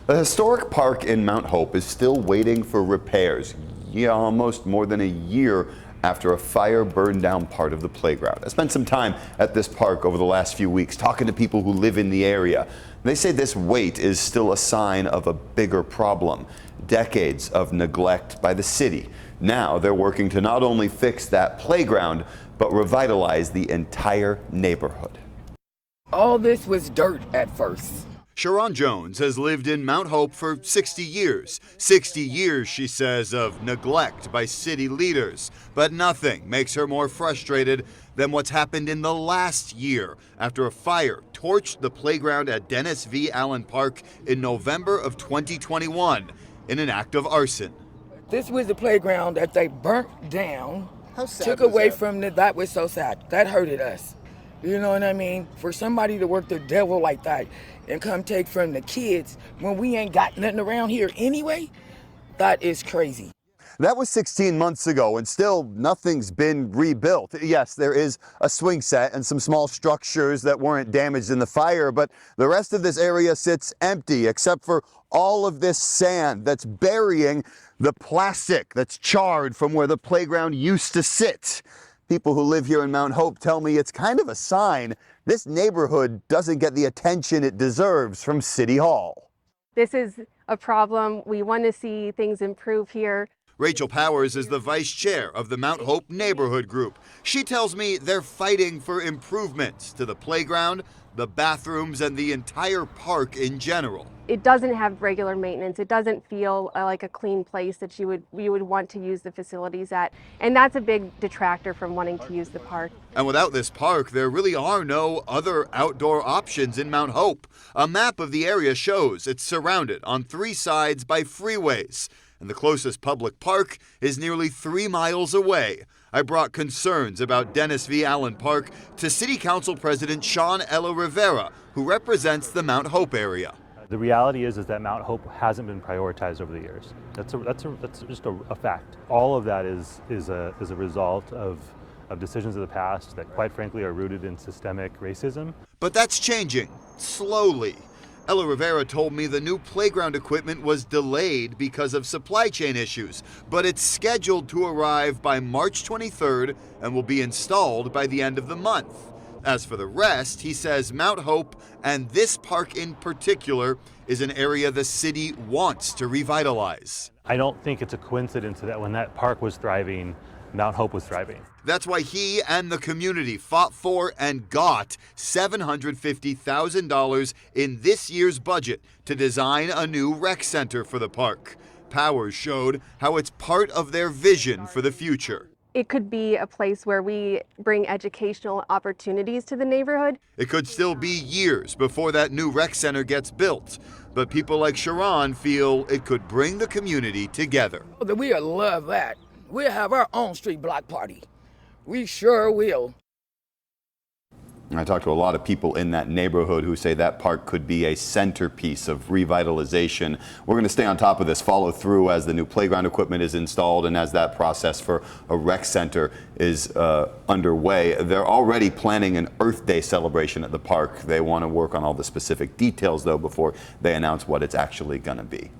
The historic park in Mount Hope is still waiting for repairs, almost more than a year after a fire burned down part of the playground. I spent some time at this park over the last few weeks talking to people who live in the area. They say this wait is still a sign of a bigger problem, decades of neglect by the city. Now they're working to not only fix that playground, but revitalize the entire neighborhood. All this was dirt at first. Sharon Jones has lived in Mount Hope for 60 years. 60 years, she says, of neglect by city leaders. But nothing makes her more frustrated than what's happened in the last year after a fire torched the playground at Dennis V. Allen Park in November of 2021 in an act of arson. This was the playground that they burnt down, How sad took was away that? from that was so sad. That hurted us. You know what I mean? For somebody to work the devil like that and come take from the kids when we ain't got nothing around here anyway, that is crazy. That was 16 months ago, and still nothing's been rebuilt. Yes, there is a swing set and some small structures that weren't damaged in the fire, but the rest of this area sits empty except for all of this sand that's burying the plastic that's charred from where the playground used to sit. People who live here in Mount Hope tell me it's kind of a sign this neighborhood doesn't get the attention it deserves from City Hall. This is a problem. We want to see things improve here. Rachel Powers is the vice chair of the Mount Hope Neighborhood Group. She tells me they're fighting for improvements to the playground, the bathrooms, and the entire park in general. It doesn't have regular maintenance. It doesn't feel like a clean place that you would want to use the facilities at. And that's a big detractor from wanting to use the park. And without this park, there really are no other outdoor options in Mount Hope. A map of the area shows it's surrounded on 3 sides by freeways, and the closest public park is nearly 3 miles away. I brought concerns about Dennis V. Allen Park to City Council President Sean Ella Rivera, who represents the Mount Hope area. The reality is that Mount Hope hasn't been prioritized over the years. That's just a fact. All of that is a result of decisions of the past that, quite frankly, are rooted in systemic racism. But that's changing, slowly. Ella Rivera told me the new playground equipment was delayed because of supply chain issues, but it's scheduled to arrive by March 23rd and will be installed by the end of the month. As for the rest, he says Mount Hope, and this park in particular, is an area the city wants to revitalize. I don't think it's a coincidence that when that park was thriving, Mount Hope was thriving. That's why he and the community fought for and got $750,000 in this year's budget to design a new rec center for the park. Powers showed how it's part of their vision for the future. It could be a place where we bring educational opportunities to the neighborhood. It could still be years before that new rec center gets built, but people like Sharon feel it could bring the community together. We'll love that. We'll have our own street block party. We sure will. I talked to a lot of people in that neighborhood who say that park could be a centerpiece of revitalization. We're going to stay on top of this, follow through as the new playground equipment is installed and as that process for a rec center is underway. They're already planning an Earth Day celebration at the park. They want to work on all the specific details, though, before they announce what it's actually going to be.